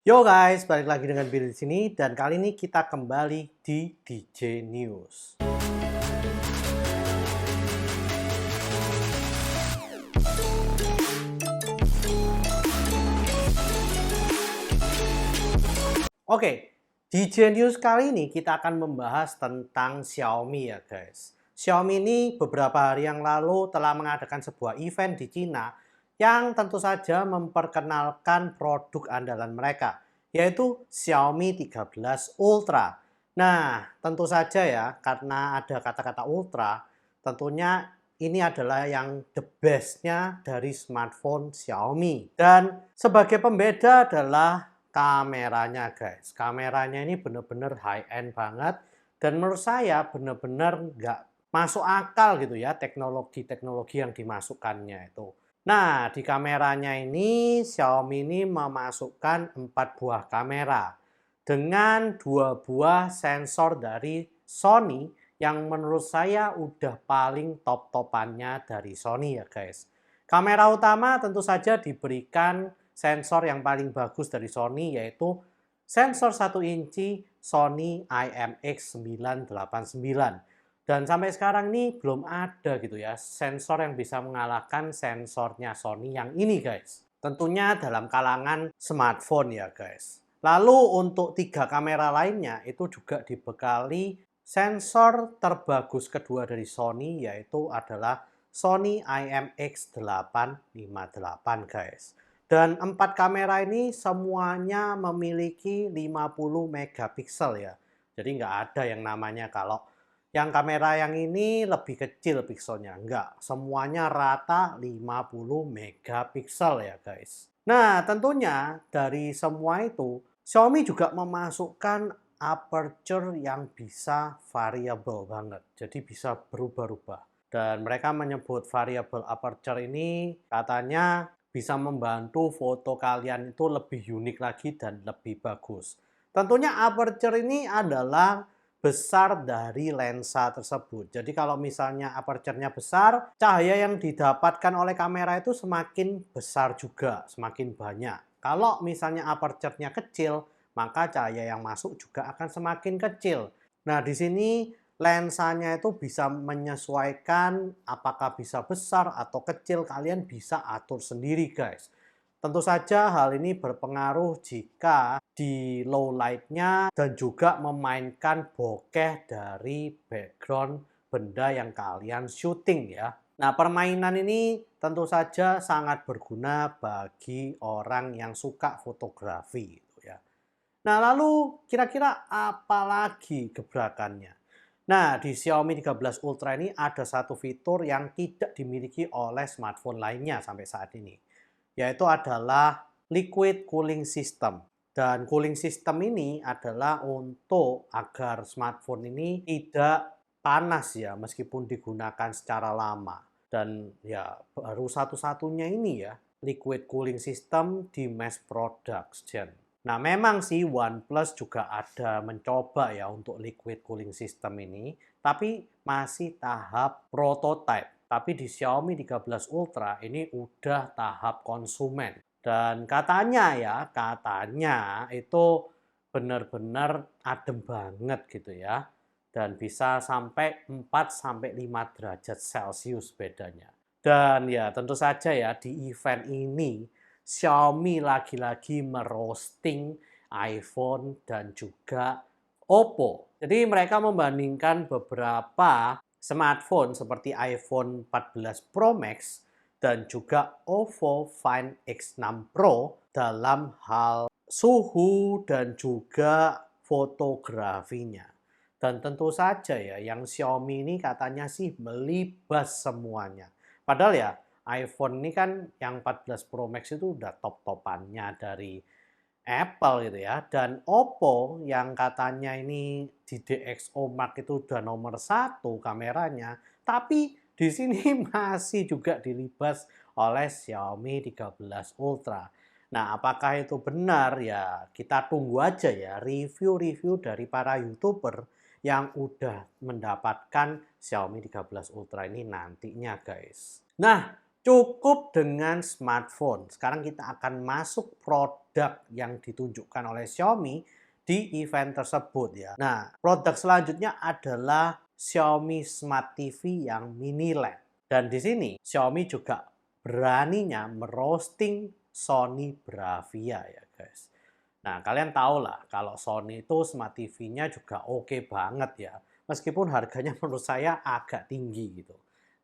Yo guys, balik lagi dengan Billy di sini dan kali ini kita kembali di DJ News. Oke, DJ News kali ini kita akan membahas tentang Xiaomi ya guys. Xiaomi ini beberapa hari yang lalu telah mengadakan sebuah event di Cina yang tentu saja memperkenalkan produk andalan mereka, yaitu Xiaomi 13 Ultra. Nah, tentu saja ya, karena ada kata-kata Ultra, tentunya ini adalah yang the best-nya dari smartphone Xiaomi. Dan sebagai pembeda adalah kameranya guys. Kameranya ini benar-benar high-end banget. Dan menurut saya benar-benar nggak masuk akal gitu ya teknologi-teknologi yang dimasukkannya itu. Nah, di kameranya ini Xiaomi ini memasukkan 4 buah kamera dengan 2 buah sensor dari Sony yang menurut saya udah paling top-topannya dari Sony ya guys. Kamera utama tentu saja diberikan sensor yang paling bagus dari Sony yaitu sensor 1 inci Sony IMX989. Dan sampai sekarang ini belum ada gitu ya sensor yang bisa mengalahkan sensornya Sony yang ini guys. Tentunya dalam kalangan smartphone ya guys. Lalu untuk 3 kamera lainnya itu juga dibekali sensor terbagus kedua dari Sony yaitu adalah Sony IMX858 guys. Dan 4 kamera ini semuanya memiliki 50 megapiksel ya. Jadi nggak ada yang namanya kalau yang kamera yang ini lebih kecil pikselnya. Enggak, semuanya rata 50 megapiksel ya guys. Nah, tentunya dari semua itu, Xiaomi juga memasukkan aperture yang bisa variable banget. Jadi bisa berubah-ubah. Dan mereka menyebut variable aperture ini katanya bisa membantu foto kalian itu lebih unik lagi dan lebih bagus. Tentunya aperture ini adalah besar dari lensa tersebut. Jadi kalau misalnya aperture-nya besar, cahaya yang didapatkan oleh kamera itu semakin besar juga, semakin banyak. Kalau misalnya aperture-nya kecil, maka cahaya yang masuk juga akan semakin kecil. Nah, di sini lensanya itu bisa menyesuaikan apakah bisa besar atau kecil, kalian bisa atur sendiri guys. Tentu saja hal ini berpengaruh jika di low light-nya dan juga memainkan bokeh dari background benda yang kalian syuting ya. Nah, permainan ini tentu saja sangat berguna bagi orang yang suka fotografi gitu ya. Nah, lalu kira-kira apa lagi gebrakannya? Nah, di Xiaomi 13 Ultra ini ada satu fitur yang tidak dimiliki oleh smartphone lainnya sampai saat ini, yaitu adalah liquid cooling system. Dan cooling system ini adalah untuk agar smartphone ini tidak panas ya meskipun digunakan secara lama. Dan ya baru satu-satunya ini ya liquid cooling system di mass production. Nah, memang sih OnePlus juga ada mencoba ya untuk liquid cooling system ini, tapi masih tahap prototype. Tapi di Xiaomi 13 Ultra ini udah tahap konsumen. Dan katanya itu benar-benar adem banget gitu ya. Dan bisa sampai 4 sampai 5 derajat Celcius bedanya. Dan ya tentu saja ya di event ini Xiaomi lagi-lagi merosting iPhone dan juga Oppo. Jadi mereka membandingkan beberapa smartphone seperti iPhone 14 Pro Max dan juga Oppo Find X6 Pro dalam hal suhu dan juga fotografinya. Dan tentu saja ya yang Xiaomi ini katanya sih melibas semuanya. Padahal ya iPhone ini kan yang 14 Pro Max itu udah top-topannya dari Apple gitu ya. Dan Oppo yang katanya ini di DxO Mark itu udah nomor 1 kameranya. Tapi di sini masih juga dilibas oleh Xiaomi 13 Ultra. Nah, apakah itu benar? Ya, kita tunggu aja ya review-review dari para YouTuber yang udah mendapatkan Xiaomi 13 Ultra ini nantinya guys. Nah, Cukup dengan smartphone. Sekarang kita akan masuk produk yang ditunjukkan oleh Xiaomi di event tersebut ya. Nah, produk selanjutnya adalah Xiaomi Smart TV yang mini LED. Dan di sini Xiaomi juga beraninya merosting Sony Bravia ya guys. Nah, kalian tahu lah kalau Sony itu Smart TV-nya juga oke banget ya. Meskipun harganya menurut saya agak tinggi gitu.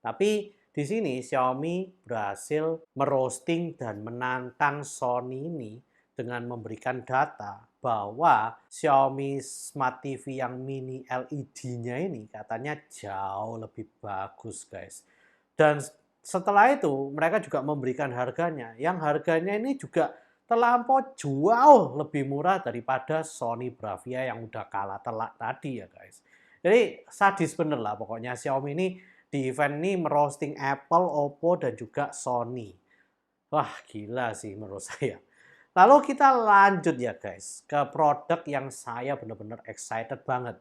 Tapi di sini Xiaomi berhasil merosting dan menantang Sony ini dengan memberikan data bahwa Xiaomi Smart TV yang mini LED-nya ini katanya jauh lebih bagus guys. Dan setelah itu mereka juga memberikan harganya. Yang harganya ini juga terlampau jauh lebih murah daripada Sony Bravia yang udah kalah telak tadi ya guys. Jadi sadis bener lah pokoknya Xiaomi ini di event ini merosting Apple, Oppo, dan juga Sony. Wah, gila sih menurut saya. Lalu kita lanjut ya guys, ke produk yang saya benar-benar excited banget.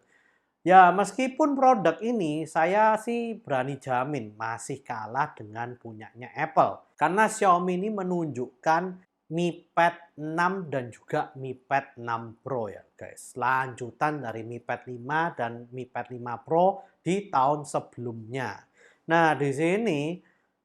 Ya, meskipun produk ini saya sih berani jamin masih kalah dengan punyanya Apple. Karena Xiaomi ini menunjukkan Mi Pad 6 dan juga Mi Pad 6 Pro ya guys. Lanjutan dari Mi Pad 5 dan Mi Pad 5 Pro di tahun sebelumnya. Nah, di sini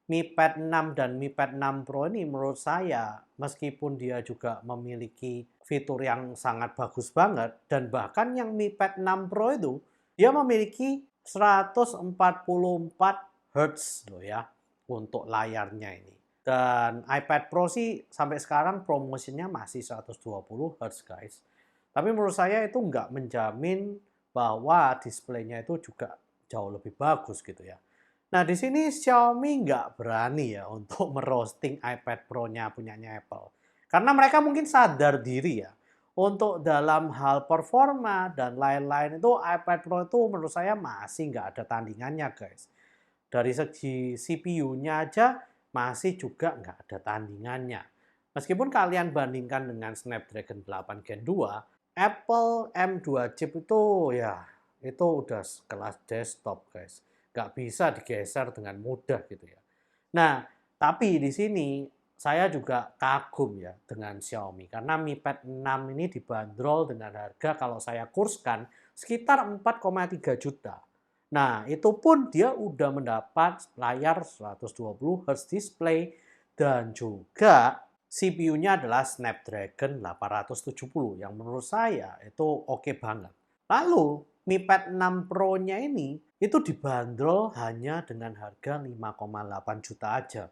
Mi Pad 6 dan Mi Pad 6 Pro ini menurut saya meskipun dia juga memiliki fitur yang sangat bagus banget dan bahkan yang Mi Pad 6 Pro itu dia memiliki 144 Hz loh ya untuk layarnya ini. Dan iPad Pro sih sampai sekarang promosinya masih 120 Hz guys. Tapi menurut saya itu nggak menjamin bahwa displaynya itu juga jauh lebih bagus gitu ya. Nah, di sini Xiaomi nggak berani ya untuk merosting iPad Pro-nya punyanya Apple. Karena mereka mungkin sadar diri ya. Untuk dalam hal performa dan lain-lain itu iPad Pro itu menurut saya masih nggak ada tandingannya guys. Dari segi CPU-nya aja masih juga nggak ada tandingannya. Meskipun kalian bandingkan dengan Snapdragon 8 Gen 2, Apple M2 chip itu ya itu udah kelas desktop guys. Nggak bisa digeser dengan mudah gitu ya. Nah, tapi di sini saya juga kagum ya dengan Xiaomi karena Mi Pad 6 ini dibanderol dengan harga kalau saya kurskan sekitar 4,3 juta. Nah, itu pun dia udah mendapat layar 120 Hz display dan juga CPU-nya adalah Snapdragon 870 yang menurut saya itu oke banget. Lalu Mi Pad 6 Pro-nya ini itu dibanderol hanya dengan harga 5,8 juta aja.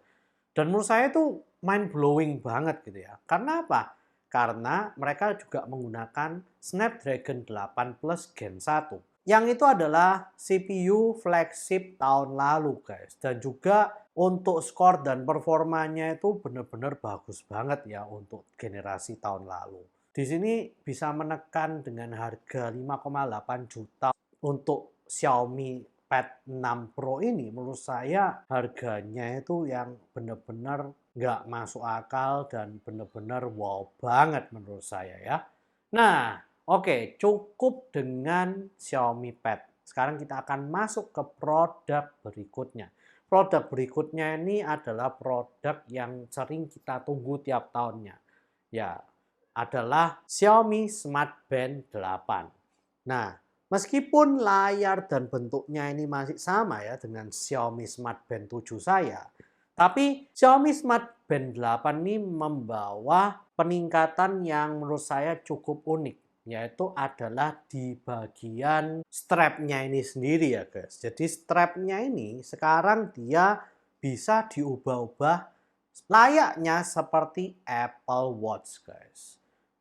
Dan menurut saya itu mind blowing banget gitu ya. Karena apa? Karena mereka juga menggunakan Snapdragon 8 Plus Gen 1. Yang itu adalah CPU flagship tahun lalu guys. Dan juga untuk skor dan performanya itu benar-benar bagus banget ya untuk generasi tahun lalu. Di sini bisa menekan dengan harga 5,8 juta untuk Xiaomi Pad 6 Pro ini menurut saya harganya itu yang benar-benar nggak masuk akal dan benar-benar wow banget menurut saya ya. Nah, oke, cukup dengan Xiaomi Pad. Sekarang kita akan masuk ke produk berikutnya. Produk berikutnya ini adalah produk yang sering kita tunggu tiap tahunnya. Ya, adalah Xiaomi Smart Band 8. Nah, meskipun layar dan bentuknya ini masih sama ya dengan Xiaomi Smart Band 7 saya, tapi Xiaomi Smart Band 8 ini membawa peningkatan yang menurut saya cukup unik, yaitu adalah di bagian strapnya ini sendiri ya guys. Jadi strapnya ini sekarang dia bisa diubah-ubah layaknya seperti Apple Watch guys.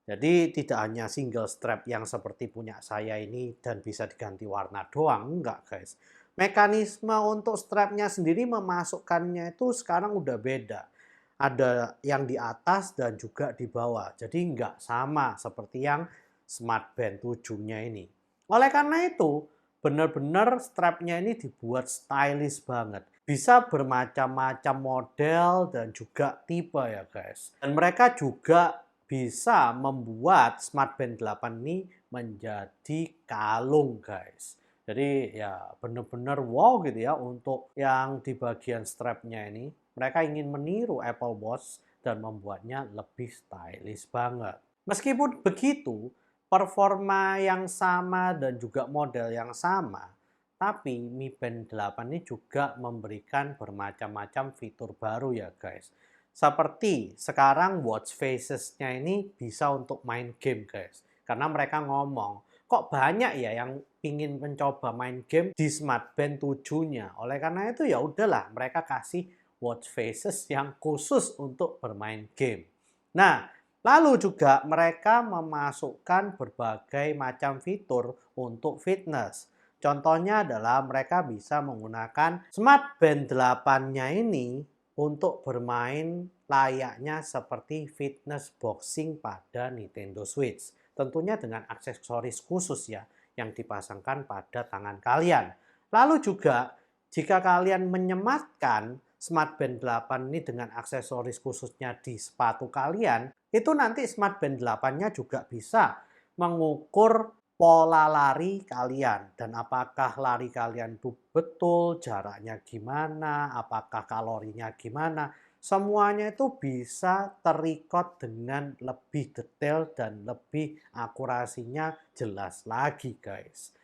Jadi tidak hanya single strap yang seperti punya saya ini dan bisa diganti warna doang, enggak guys. Mekanisme untuk strapnya sendiri memasukkannya itu sekarang udah beda. Ada yang di atas dan juga di bawah. Jadi enggak sama seperti yang Smart Band 7-nya ini. Oleh karena itu, benar-benar strapnya ini dibuat stylish banget. Bisa bermacam-macam model dan juga tipe ya guys. Dan mereka juga bisa membuat Smart Band 8 ini menjadi kalung guys. Jadi ya benar-benar wow gitu ya untuk yang di bagian strapnya ini. Mereka ingin meniru Apple Watch dan membuatnya lebih stylish banget. Meskipun begitu, performa yang sama dan juga model yang sama, tapi Mi Band 8 ini juga memberikan bermacam-macam fitur baru ya guys. Seperti sekarang watch faces-nya ini bisa untuk main game guys. Karena mereka ngomong, kok banyak ya yang ingin mencoba main game di Smart Band 7-nya. Oleh karena itu ya udahlah mereka kasih watch faces yang khusus untuk bermain game. Nah, lalu juga mereka memasukkan berbagai macam fitur untuk fitness. Contohnya adalah mereka bisa menggunakan Smart Band 8-nya ini untuk bermain layaknya seperti fitness boxing pada Nintendo Switch. Tentunya dengan aksesoris khusus ya yang dipasangkan pada tangan kalian. Lalu juga jika kalian menyematkan Smart Band 8 ini dengan aksesoris khususnya di sepatu kalian, itu nanti Smart Band 8-nya juga bisa mengukur pola lari kalian dan apakah lari kalian itu betul, jaraknya gimana, apakah kalorinya gimana. Semuanya itu bisa terrecord dengan lebih detail dan lebih akurasinya jelas lagi guys.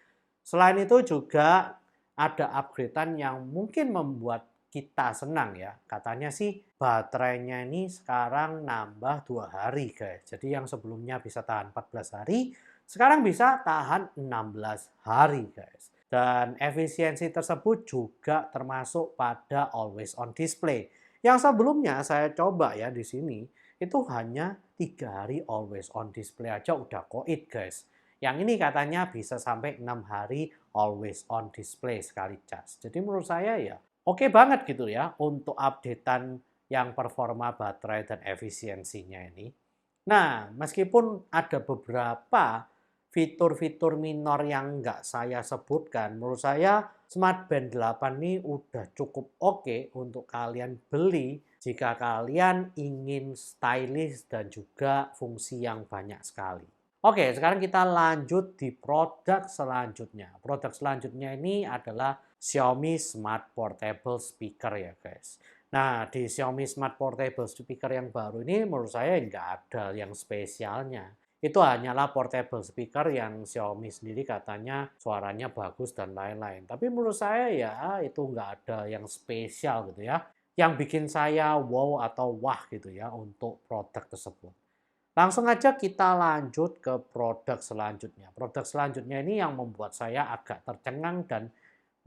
Selain itu juga ada upgradean yang mungkin membuat kita senang ya. Katanya sih baterainya ini sekarang nambah 2 hari guys. Jadi yang sebelumnya bisa tahan 14 hari, sekarang bisa tahan 16 hari guys. Dan efisiensi tersebut juga termasuk pada always on display. Yang sebelumnya saya coba ya di sini, itu hanya 3 hari always on display aja udah koit guys. Yang ini katanya bisa sampai 6 hari always on display sekali cas. Jadi menurut saya ya oke banget gitu ya untuk updatean yang performa baterai dan efisiensinya ini. Nah, meskipun ada beberapa fitur-fitur minor yang nggak saya sebutkan, menurut saya Smart Band 8 ini udah cukup oke untuk kalian beli jika kalian ingin stylish dan juga fungsi yang banyak sekali. Oke, sekarang kita lanjut di produk selanjutnya. Produk selanjutnya ini adalah Xiaomi Smart Portable Speaker ya guys. Nah, di Xiaomi Smart Portable Speaker yang baru ini menurut saya nggak ada yang spesialnya. Itu hanyalah portable speaker yang Xiaomi sendiri katanya suaranya bagus dan lain-lain. Tapi menurut saya ya itu nggak ada yang spesial gitu ya. Yang bikin saya wow atau wah gitu ya untuk produk tersebut. Langsung aja kita lanjut ke produk selanjutnya. Produk selanjutnya ini yang membuat saya agak tercengang dan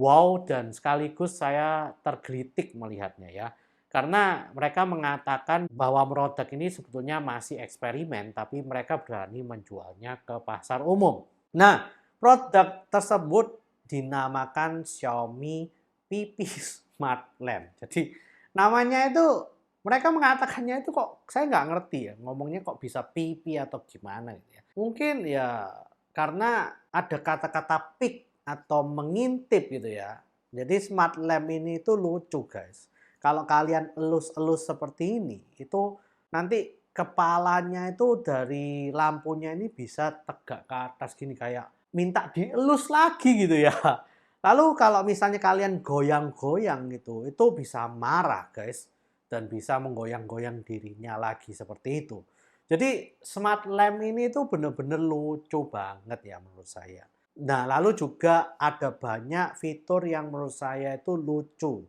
wow dan sekaligus saya tergelitik melihatnya ya. Karena mereka mengatakan bahwa produk ini sebetulnya masih eksperimen, tapi mereka berani menjualnya ke pasar umum. Nah, produk tersebut dinamakan Xiaomi PP Smart Lamp. Jadi namanya itu mereka mengatakannya itu kok saya nggak ngerti ya, ngomongnya kok bisa PP atau gimana gitu ya. Mungkin ya karena ada kata-kata peak atau mengintip gitu ya. Jadi smart lamp ini itu lucu guys. Kalau kalian elus-elus seperti ini, itu nanti kepalanya itu dari lampunya ini bisa tegak ke atas gini kayak minta dielus lagi gitu ya. Lalu kalau misalnya kalian goyang-goyang gitu, itu bisa marah guys. Dan bisa menggoyang-goyang dirinya lagi seperti itu. Jadi smart lamp ini tuh bener-bener lucu banget ya menurut saya. Nah, lalu juga ada banyak fitur yang menurut saya itu lucu.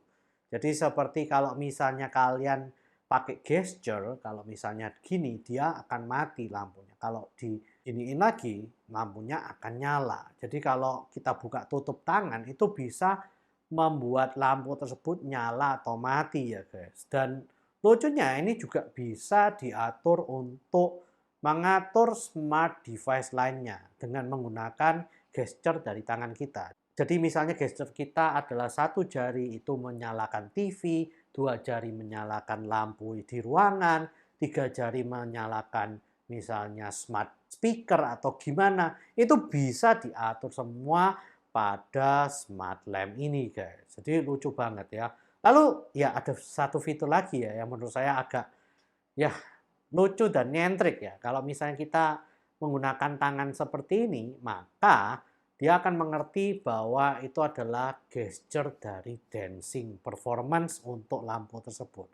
Jadi seperti kalau misalnya kalian pakai gesture, kalau misalnya gini, dia akan mati lampunya. Kalau di iniin lagi, lampunya akan nyala. Jadi kalau kita buka tutup tangan, itu bisa membuat lampu tersebut nyala atau mati ya guys. Dan lucunya ini juga bisa diatur untuk mengatur smart device lainnya dengan menggunakan gesture dari tangan kita. Jadi misalnya gesture kita adalah satu jari itu menyalakan TV, dua jari menyalakan lampu di ruangan, tiga jari menyalakan misalnya smart speaker atau gimana, itu bisa diatur semua pada smart lamp ini guys. Jadi lucu banget ya. Lalu ya ada satu fitur lagi ya yang menurut saya agak ya lucu dan nyentrik ya. Kalau misalnya kita menggunakan tangan seperti ini, maka dia akan mengerti bahwa itu adalah gesture dari dancing performance untuk lampu tersebut.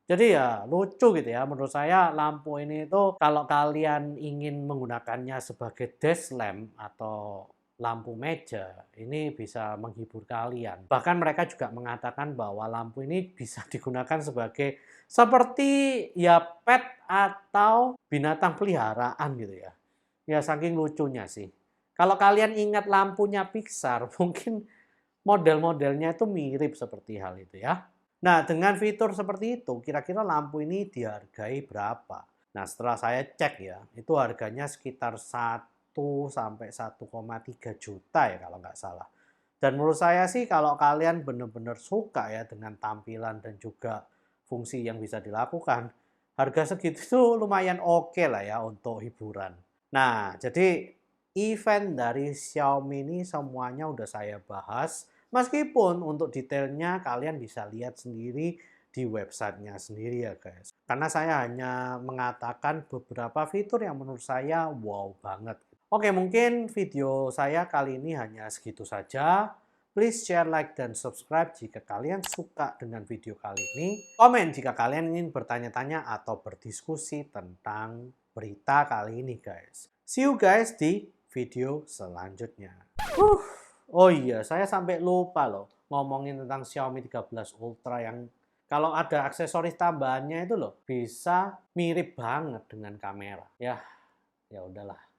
Jadi ya lucu gitu ya, menurut saya lampu ini itu kalau kalian ingin menggunakannya sebagai desk lamp atau lampu meja, ini bisa menghibur kalian. Bahkan mereka juga mengatakan bahwa lampu ini bisa digunakan sebagai seperti ya pet atau binatang peliharaan gitu ya. Ya saking lucunya sih. Kalau kalian ingat lampunya Pixar, mungkin model-modelnya itu mirip seperti hal itu ya. Nah, dengan fitur seperti itu, kira-kira lampu ini dihargai berapa? Nah, setelah saya cek ya, itu harganya sekitar 1 sampai 1,3 juta ya kalau nggak salah. Dan menurut saya sih kalau kalian benar-benar suka ya dengan tampilan dan juga fungsi yang bisa dilakukan, harga segitu itu lumayan oke lah ya untuk hiburan. Nah, jadi event dari Xiaomi ini semuanya udah saya bahas. Meskipun untuk detailnya kalian bisa lihat sendiri di websitenya sendiri ya guys. Karena saya hanya mengatakan beberapa fitur yang menurut saya wow banget. Oke, mungkin video saya kali ini hanya segitu saja. Please share, like, dan subscribe jika kalian suka dengan video kali ini. Komen jika kalian ingin bertanya-tanya atau berdiskusi tentang berita kali ini guys. See you guys di video selanjutnya. Oh iya, saya sampai lupa loh ngomongin tentang Xiaomi 13 Ultra yang kalau ada aksesoris tambahannya itu loh bisa mirip banget dengan kamera. Ya, ya udahlah.